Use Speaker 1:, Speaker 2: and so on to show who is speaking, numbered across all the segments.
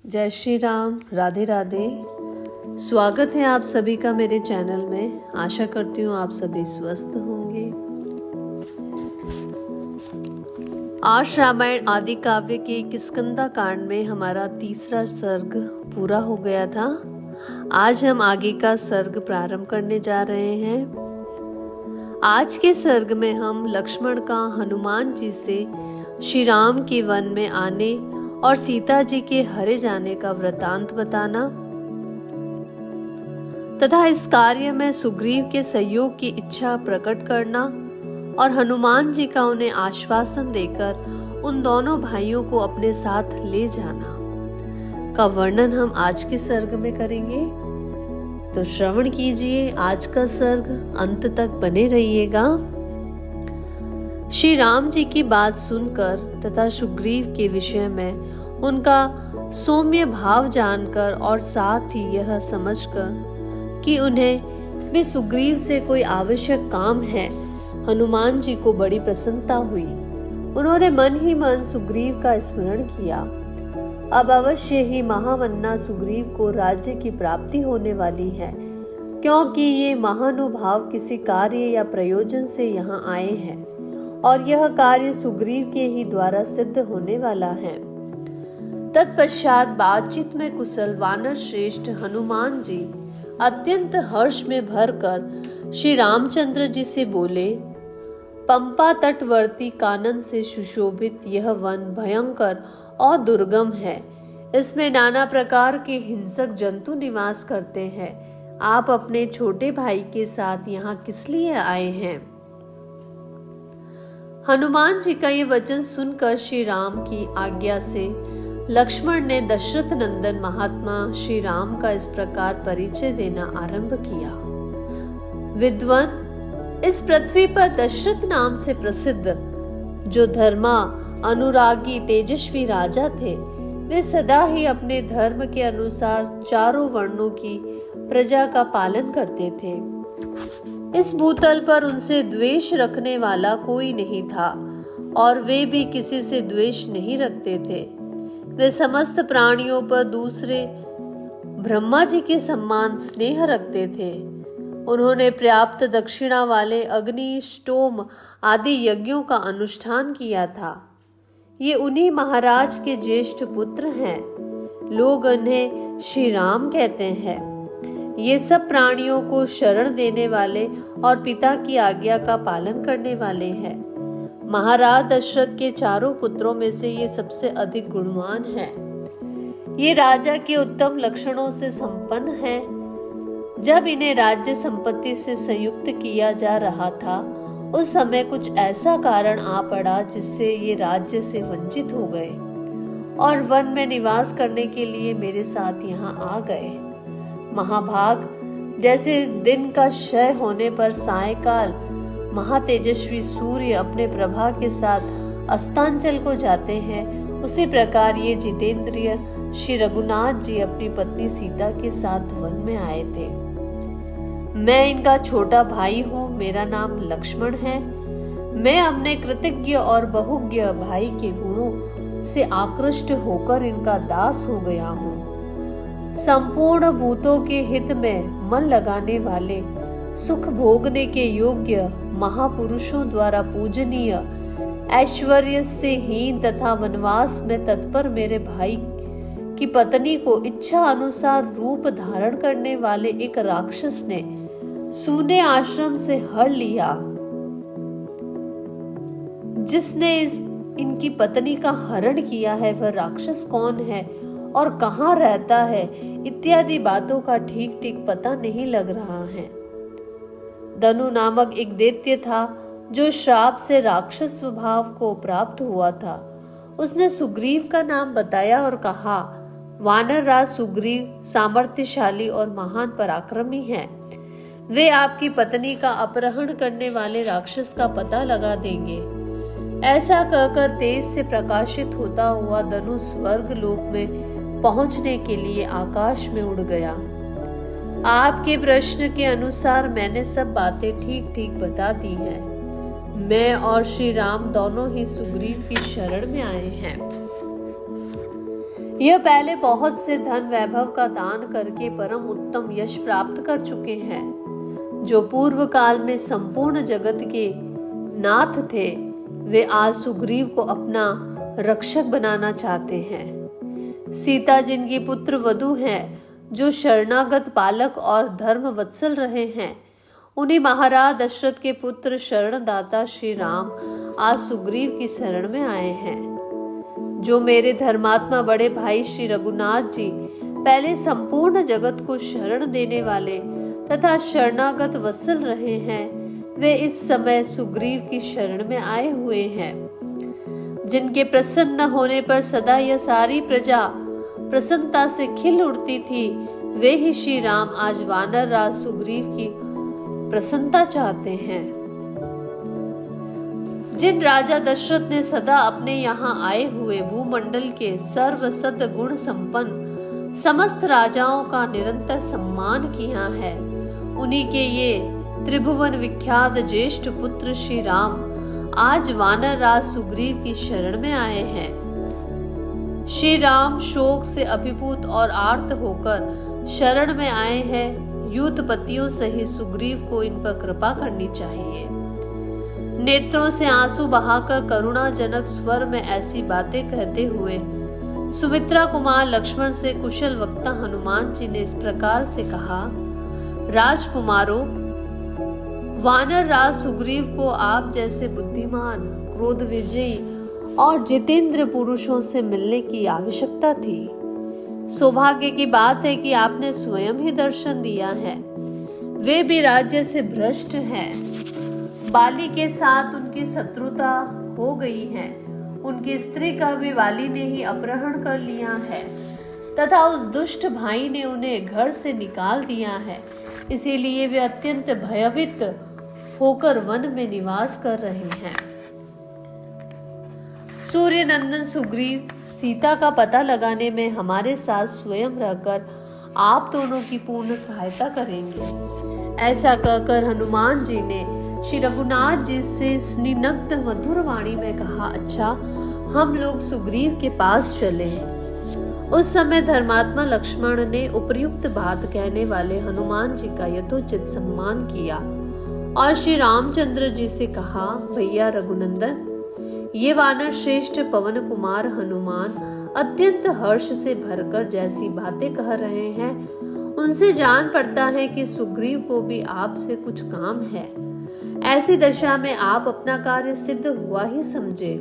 Speaker 1: जय श्री राम, राधे राधे। स्वागत है आप सभी का मेरे चैनल में। आशा करती हूँ आप सभी स्वस्थ होंगे। आज रामायण आदि काव्य के किष्किंधा कांड में हमारा तीसरा सर्ग पूरा हो गया था। आज हम आगे का सर्ग प्रारंभ करने जा रहे हैं। आज के सर्ग में हम लक्ष्मण का हनुमान जी से श्री राम के वन में आने और सीता जी के हरे जाने का वृतांत बताना तथा इस कार्य में सुग्रीव के सहयोग की इच्छा प्रकट करना और हनुमान जी का उन्हें आश्वासन देकर उन दोनों भाइयों को अपने साथ ले जाना का वर्णन हम आज के सर्ग में करेंगे। तो श्रवण कीजिए आज का सर्ग, अंत तक बने रहिएगा। श्री राम जी की बात सुनकर तथा सुग्रीव के विषय में उनका सौम्य भाव जानकर और साथ ही यह समझकर कि उन्हें भी सुग्रीव से कोई आवश्यक काम है, हनुमान जी को बड़ी प्रसन्नता हुई। उन्होंने मन ही मन सुग्रीव का स्मरण किया। अब अवश्य ही महामन्ना सुग्रीव को राज्य की प्राप्ति होने वाली है, क्योंकि ये महानुभाव किसी कार्य या प्रयोजन से यहाँ आए हैं और यह कार्य सुग्रीव के ही द्वारा सिद्ध होने वाला है। तत्पश्चात बातचीत में कुशल वानर श्रेष्ठ हनुमान जी अत्यंत हर्ष में भरकर श्री रामचंद्र जी से बोले, पंपा तटवर्ती कानन से सुशोभित यह वन भयंकर और दुर्गम है। इसमें नाना प्रकार के हिंसक जंतु निवास करते हैं। आप अपने छोटे भाई के साथ यहाँ किस लिए आए हैं? हनुमान जी का ये वचन सुनकर श्री राम की आज्ञा से लक्ष्मण ने दशरथ नंदन महात्मा श्री राम का इस प्रकार परिचय देना आरंभ किया। विद्वान, इस पृथ्वी पर दशरथ नाम से प्रसिद्ध जो धर्मा अनुरागी तेजस्वी राजा थे, वे सदा ही अपने धर्म के अनुसार चारों वर्णों की प्रजा का पालन करते थे। इस भूतल पर उनसे द्वेष रखने वाला कोई नहीं था और वे भी किसी से द्वेष नहीं रखते थे। वे समस्त प्राणियों पर दूसरे ब्रह्मा जी के समान स्नेह रखते थे। उन्होंने पर्याप्त दक्षिणा वाले अग्नि, स्टोम आदि यज्ञों का अनुष्ठान किया था। ये उन्हीं महाराज के ज्येष्ठ पुत्र हैं। लोग उन्हें श्री राम कहते हैं। ये सब प्राणियों को शरण देने वाले और पिता की आज्ञा का पालन करने वाले हैं। महाराज दशरथ के चारों पुत्रों में से ये सबसे अधिक गुणवान है। ये राजा के उत्तम लक्षणों से संपन्न है। जब इन्हें राज्य संपत्ति से संयुक्त किया जा रहा था, उस समय कुछ ऐसा कारण आ पड़ा जिससे ये राज्य से वंचित हो गए और वन में निवास करने के लिए मेरे साथ यहाँ आ गए। महाभाग, जैसे दिन का क्षय होने पर सायकाल महातेजस्वी सूर्य अपने प्रभा के साथ अस्तांचल को जाते हैं, उसी प्रकार ये जितेंद्रिय श्री रघुनाथ जी अपनी पत्नी सीता के साथ वन में आए थे। मैं इनका छोटा भाई हूँ। मेरा नाम लक्ष्मण है। मैं अपने कृतज्ञ और बहुज्ञ भाई के गुणों से आकृष्ट होकर इनका दास हो गया हूँ। संपूर्ण भूतों के हित में मन लगाने वाले, सुख भोगने के योग्य, महापुरुषों द्वारा पूजनीय, ऐश्वर्य से हीन तथा वनवास में तत्पर मेरे भाई की पत्नी को इच्छा अनुसार रूप धारण करने वाले एक राक्षस ने सूने आश्रम से हर लिया। जिसने इनकी पत्नी का हरण किया है, वह राक्षस कौन है और कहाँ रहता है, इत्यादि बातों का ठीक ठीक पता नहीं लग रहा है। दनु नामक एक दैत्य था जो श्राप से राक्षस स्वभाव को प्राप्त हुआ था। उसने सुग्रीव का नाम बताया और कहा, वानर राज सुग्रीव सामर्थ्यशाली और महान पराक्रमी हैं। वे आपकी पत्नी का अपहरण करने वाले राक्षस का पता लगा देंगे। ऐसा कहकर तेज से प्रकाशित होता हुआ धनुष स्वर्ग लोक में पहुंचने के लिए आकाश में उड़ गया। आपके प्रश्न के अनुसार मैंने सब बातें ठीक ठीक बता दी हैं। मैं और श्री राम दोनों ही सुग्रीव की शरण में आए हैं। यह पहले बहुत से धन वैभव का दान करके परम उत्तम यश प्राप्त कर चुके हैं। जो पूर्व काल में संपूर्ण जगत के नाथ थे, वे आज सुग्रीव को अपना रक्षक बनाना चाहते हैं। सीता जिनकी पुत्र वधू हैं, जो शरणागत पालक और धर्म वत्सल रहे हैं, उन्हीं महाराज दशरथ के पुत्र शरणदाता श्री राम आज सुग्रीव की शरण में आए हैं। जो मेरे धर्मात्मा बड़े भाई श्री रघुनाथ जी पहले संपूर्ण जगत को शरण देने वाले तथा शरणागत वत्सल रहे हैं, वे इस समय सुग्रीव की शरण में आए हुए हैं। जिनके प्रसन्न होने पर सदा यह सारी प्रजा प्रसन्नता से खिल उठती थी, वे ही श्री राम आज वानर राज सुग्रीव की प्रसन्नता चाहते हैं। जिन राजा दशरथ ने सदा अपने यहाँ आए हुए भूमंडल के सर्व सद गुण संपन्न समस्त राजाओं का निरंतर सम्मान किया है, उन्हीं के ये त्रिभुवन विख्यात ज्येष्ठ पुत्र श्री राम आज वानर राज सुग्रीव की शरण में आए हैं। श्री राम शोक से अभिभूत और आर्त होकर शरण में आए हैं। युद्धपतियों सहित सुग्रीव को इन पर कृपा करनी चाहिए। नेत्रों से आंसू बहाकर करुणाजनक स्वर में ऐसी बातें कहते हुए सुमित्रा कुमार लक्ष्मण से कुशल वक्ता हनुमान जी ने इस प्रकार से कहा, राजकुमारों, वानर राज सुग्रीव को आप जैसे बुद्धिमान, क्रोध विजयी और जितेंद्र पुरुषों से मिलने की आवश्यकता थी। सौभाग्य की बात है कि आपने स्वयं ही दर्शन दिया है। वे भी राज्य से भ्रष्ट हैं। बाली के साथ उनकी शत्रुता हो गई है। उनकी स्त्री का भी वाली ने ही अपहरण कर लिया है तथा उस दुष्ट भाई ने उन्हें घर से निकाल दिया है। इसीलिए वे अत्यंत भयभीत होकर वन में निवास कर रहे हैं। सूर्य नंदन सुग्रीव सीता का पता लगाने में हमारे साथ स्वयं रहकर आप दोनों की पूर्ण सहायता करेंगे। ऐसा कहकर हनुमान जी ने श्री रघुनाथ जी से स्निग्ध मधुर वाणी में कहा, अच्छा, हम लोग सुग्रीव के पास चले। उस समय धर्मात्मा लक्ष्मण ने उपयुक्त बात कहने वाले हनुमान जी का यथोचित सम्मान किया और श्री रामचंद्र जी से कहा, भैया रघुनंदन, ये वानर श्रेष्ठ पवन कुमार हनुमान अत्यंत हर्ष से भरकर जैसी बातें कह रहे हैं, उनसे जान पड़ता है कि सुग्रीव को भी आपसे कुछ काम है। ऐसी दशा में आप अपना कार्य सिद्ध हुआ ही समझे।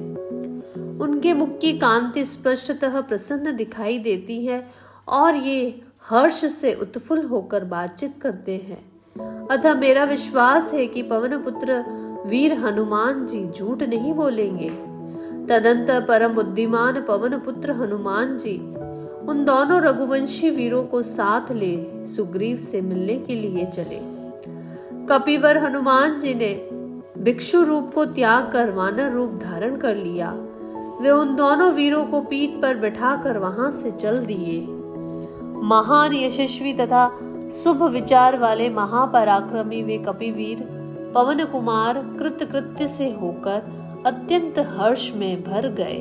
Speaker 1: उनके मुख की कांति स्पष्टतः प्रसन्न दिखाई देती है और ये हर्ष से उत्फुल्ल होकर बातचीत करते हैं। अतः मेरा विश्वास है कि पवन पुत्र वीर हनुमान जी झूठ नहीं बोलेंगे। तदंतर परम बुद्धिमान पवन पुत्र हनुमान जी उन दोनों रघुवंशी वीरों को साथ ले सुग्रीव से मिलने के लिए चले। कपिवर हनुमान जी ने भिक्षु रूप को त्याग कर वानर रूप धारण कर लिया। वे उन दोनों वीरों को पीठ पर बैठाकर वहां से चल दिए। महान यशस्वी तथा शुभ विचार वाले महापराक्रमी वे कपिवीर पवन कुमार कृतकृत्य से होकर अत्यंत हर्ष में भर गए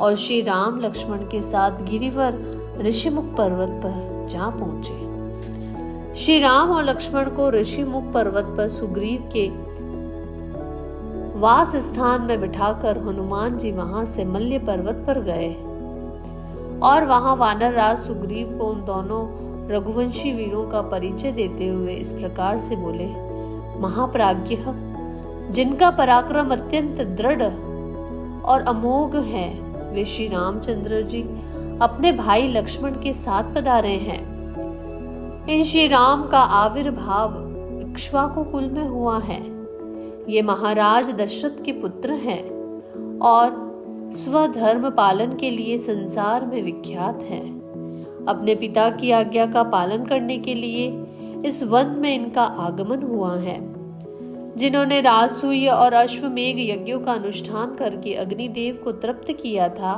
Speaker 1: और श्री राम लक्ष्मण के साथ गिरिवर ऋषिमुख पर्वत पर जा पहुंचे। श्री राम और लक्ष्मण को ऋषिमुख पर्वत पर सुग्रीव के वास स्थान में बिठाकर हनुमान जी वहां से मल्य पर्वत पर गए और वहां वानर राज सुग्रीव को उन दोनों रघुवंशी वीरों का परिचय देते हुए इस प्रकार से बोले, महाप्राज्ञ, जिनका पराक्रम अत्यंत दृढ़ और अमोघ है, वे श्री रामचंद्र जी अपने भाई लक्ष्मण के साथ पधारे हैं। इन श्री राम का आविर्भाव इक्ष्वाकु कुल में हुआ है। ये महाराज दशरथ के पुत्र हैं और स्वधर्म पालन के लिए संसार में विख्यात हैं। अपने पिता की आज्ञा का पालन करने के लिए इस वन में इनका आगमन हुआ है। जिन्होंने राजसूय और अश्वमेघ यज्ञों का अनुष्ठान करके अग्निदेव को तृप्त किया था,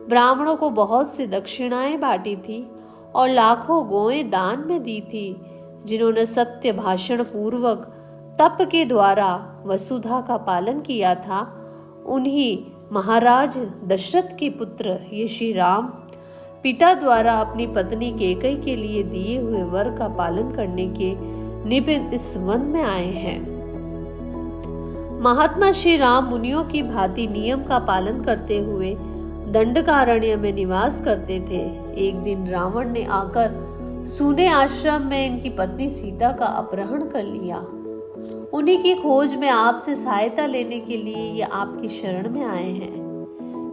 Speaker 1: ब्राह्मणों को बहुत सी दक्षिणाएं बांटी थी और लाखों गौएं दान में दी थी। जिन्होंने सत्य भाषण पूर्वक तप के द्वारा वसुधा का पालन किया था, उन्हीं महाराज दशरथ के पुत्र ये श्री राम पिता द्वारा अपनी पत्नी कैकेयी के लिए दिए हुए वर का पालन करने के निमित्त इस वन में आए हैं। महात्मा श्री राम मुनियों की भांति नियम का पालन करते हुए दंडकारण्य में निवास करते थे। एक दिन रावण ने आकर सूने आश्रम में इनकी पत्नी सीता का अपहरण कर लिया। उन्हीं की खोज में आपसे सहायता लेने के लिए ये आपकी शरण में आए हैं।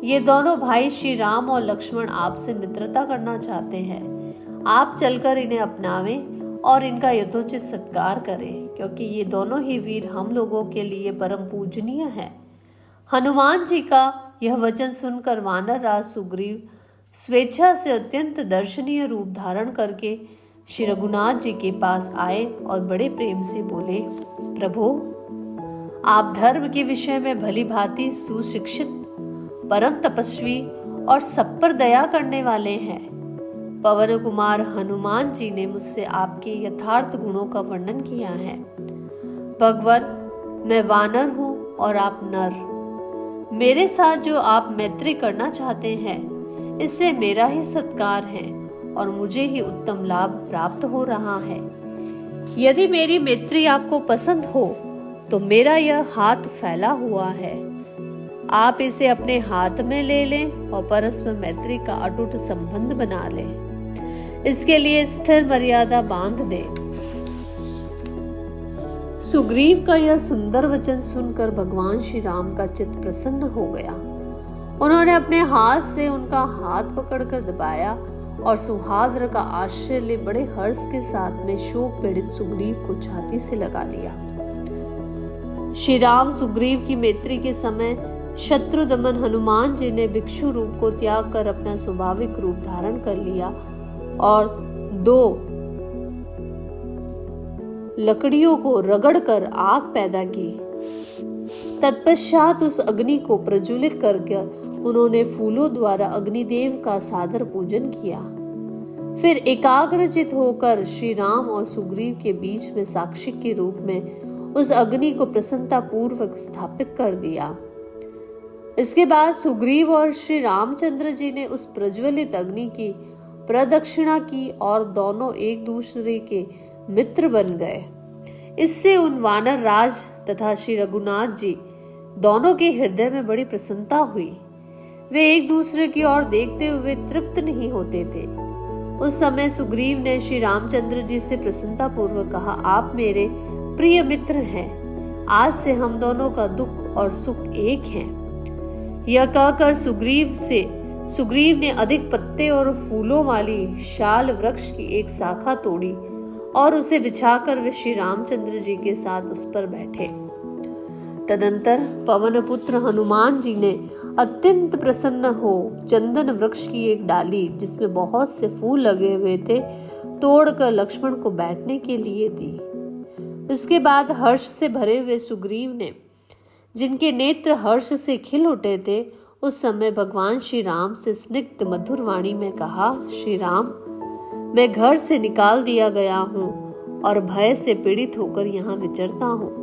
Speaker 1: ये दोनों भाई श्री राम और लक्ष्मण आपसे मित्रता करना चाहते हैं। आप चलकर इन्हें अपनावें और इनका यथोचित सत्कार करें, क्योंकि ये दोनों ही वीर हम लोगों के लिए परम पूजनीय है। हनुमान जी का यह वचन सुनकर वानर राज सुग्रीव स्वेच्छा से अत्यंत दर्शनीय रूप धारण करके श्री रघुनाथ जी के पास आए और बड़े प्रेम से बोले, प्रभु, आप धर्म के विषय में भली भांति सुशिक्षित, परम तपस्वी और सब पर दया करने वाले हैं। पवन कुमार हनुमान जी ने मुझसे आपके यथार्थ गुणों का वर्णन किया है। भगवान, मैं वानर हूँ और आप नर। मेरे साथ जो आप मैत्री करना चाहते हैं, इससे मेरा ही सत्कार है और मुझे ही उत्तम लाभ प्राप्त हो रहा है। यदि मेरी मैत्री आपको पसंद हो तो मेरा यह हाथ फैला हुआ है, आप इसे अपने हाथ में ले लें और परस्पर मैत्री का अटूट संबंध बना लें। इसके लिए स्थिर मर्यादा बांध दें। सुग्रीव का यह सुंदर वचन सुनकर भगवान श्री राम का चित्त प्रसन्न हो गया। उन्होंने अपने हाथ से उनका हाथ पकड़कर दबाया और सुहाद्र का आश्रय ले बड़े हर्ष के साथ में शोक पीड़ित सुग्रीव को छाती से लगा लिया। श्री राम सुग्रीव की मैत्री के समय शत्रु दमन हनुमान जी ने भिक्षु रूप को त्याग कर अपना स्वाभाविक रूप धारण कर लिया और 2 लकड़ियों को रगड़कर आग पैदा की। तत्पश्चात उस अग्नि को प्रज्वलित करके उन्होंने फूलों द्वारा अग्निदेव का सादर पूजन किया। फिर एकाग्रचित होकर श्री राम और सुग्रीव के बीच में साक्षी के रूप में उस अग्नि को प्रसन्नता पूर्वक स्थापित कर दिया। इसके बाद सुग्रीव और श्री रामचंद्र जी ने उस प्रज्वलित अग्नि की प्रदक्षिणा की और दोनों एक दूसरे के मित्र बन गए। इससे उन वानर राज तथा श्री रघुनाथ जी दोनों के हृदय में बड़ी प्रसन्नता हुई। वे एक दूसरे की ओर देखते हुए तृप्त नहीं होते थे। उस समय सुग्रीव ने श्री रामचंद्र जी से प्रसन्नता पूर्वक कहा, आप मेरे प्रिय मित्र हैं। आज से हम दोनों का दुख और सुख एक है। यह कहकर सुग्रीव ने अधिक पत्ते और फूलों वाली शाल वृक्ष की एक शाखा तोड़ी और उसे बिछाकर वे श्री रामचंद्र जी के साथ उस पर बैठे। तदंतर पवन पुत्र हनुमान जी ने अत्यंत प्रसन्न हो चंदन वृक्ष की एक डाली, जिसमें बहुत से फूल लगे हुए थे, तोड़कर लक्ष्मण को बैठने के लिए दी। उसके बाद हर्ष से भरे हुए सुग्रीव ने, जिनके नेत्र हर्ष से खिल उठे थे, उस समय भगवान श्री राम से स्निग्ध मधुर वाणी में कहा, श्री राम, मैं घर से निकाल दिया गया हूँ और भय से पीड़ित होकर यहाँ विचरता हूँ।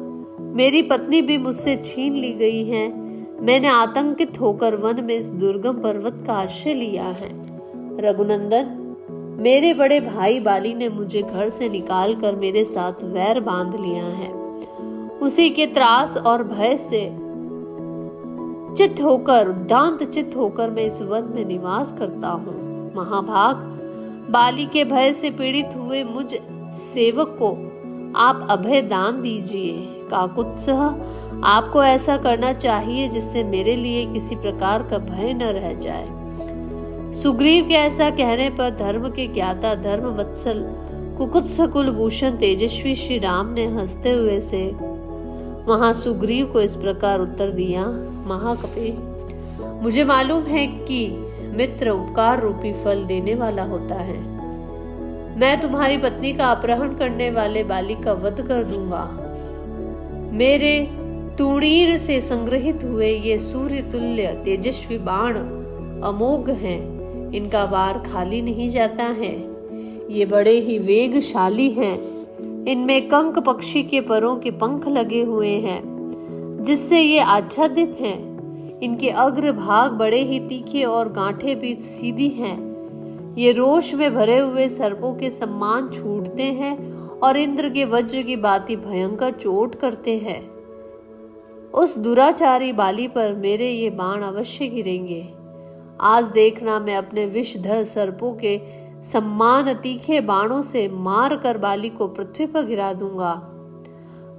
Speaker 1: मेरी पत्नी भी मुझसे छीन ली गई है। मैंने आतंकित होकर वन में इस दुर्गम पर्वत का आश्रय लिया है। रघुनंदन, मेरे बड़े भाई बाली ने मुझे घर से निकालकर मेरे साथ वैर बांध लिया है। उसी के त्रास और भय से उदांत चित्त होकर मैं इस वन में निवास करता हूँ। महाभाग, बाली के भय से पीड़ित हुए मुझ सेवक को आप अभय दान दीजिए। काकुत्सह, आपको ऐसा करना चाहिए जिससे मेरे लिए किसी प्रकार का भय न रह जाए। सुग्रीव के ऐसा कहने पर धर्म के ज्ञाता, धर्म वत्सल, कुकुत्स कुलभूषण तेजस्वी श्री राम ने हंसते हुए से वहां सुग्रीव को इस प्रकार उत्तर दिया, महाकपि, मुझे मालूम है कि मित्र उपकार रूपी फल देने वाला होता है। मैं तुम्हारी पत्नी का अपहरण करने वाले बाली का वध कर दूंगा। मेरे तुणीर से संग्रहित हुए ये सूर्य तुल्य तेजस्वी बाण अमोघ हैं। इनका वार खाली नहीं जाता है। ये बड़े ही वेगशाली हैं। इनमें कंक पक्षी के परों के पंख लगे हुए हैं, जिससे ये आच्छादित हैं। इनके अग्र भाग बड़े ही तीखे और गांठें भी सीधी हैं। ये रोष में भरे हुए सर्पों के सम्मान छूटते हैं और इंद्र के वज्र की भांति भयंकर चोट करते हैं। उस दुराचारी बाली पर मेरे ये बाण अवश्य गिरेंगे। आज देखना, मैं अपने विषधर सर्पों के सम्मान तीखे बाणों से मार कर बाली को पृथ्वी पर गिरा दूंगा।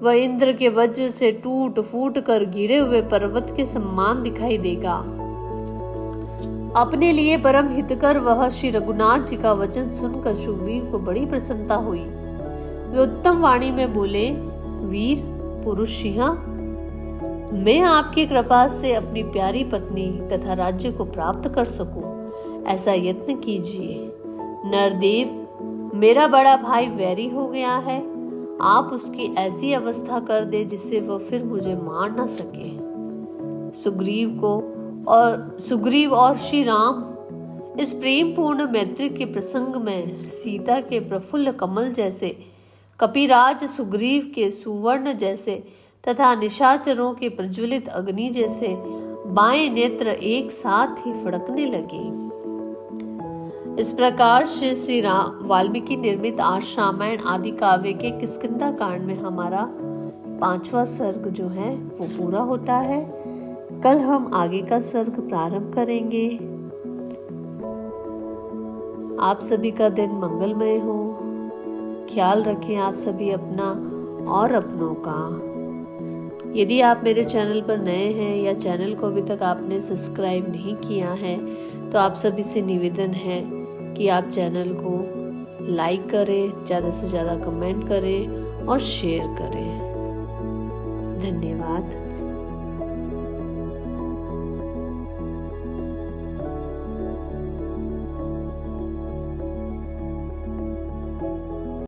Speaker 1: वह इंद्र के वज्र से टूट फूट कर गिरे हुए पर्वत के सम्मान दिखाई देगा। अपने लिए परम हितकर वह श्री रघुनाथ जी का वचन सुनकर सुग्रीव को बड़ी प्रसन्नता हुई। वे उत्तम वाणी में बोले, वीर पुरुष सिंह, मैं आपकी कृपा से अपनी प्यारी पत्नी तथा राज्य को प्राप्त कर सकूं, ऐसा यत्न कीजिए। नरदेव, मेरा बड़ा भाई वैरी हो गया है, आप उसकी ऐसी अवस्था कर दे जिससे वह फिर मुझे मार न सके। सुग्रीव और श्री राम इस प्रेम पूर्ण मैत्री के प्रसंग में सीता के प्रफुल्ल कमल जैसे, कपिराज सुग्रीव के सुवर्ण जैसे तथा निशाचरों के प्रज्वलित अग्नि जैसे बाएं नेत्र एक साथ ही फड़कने लगे। इस प्रकार से श्री वाल्मीकि निर्मित आर्ष रामायण आदि काव्य के किष्किंधा कांड में हमारा 5वां सर्ग जो है वो पूरा होता है। कल हम आगे का सर्ग प्रारंभ करेंगे। आप सभी का दिन मंगलमय हो। ख्याल रखें आप सभी अपना और अपनों का। यदि आप मेरे चैनल पर नए हैं या चैनल को अभी तक आपने सब्सक्राइब नहीं किया है तो आप सभी से निवेदन है कि आप चैनल को लाइक करें, ज़्यादा से ज़्यादा कमेंट करें और शेयर करें। धन्यवाद।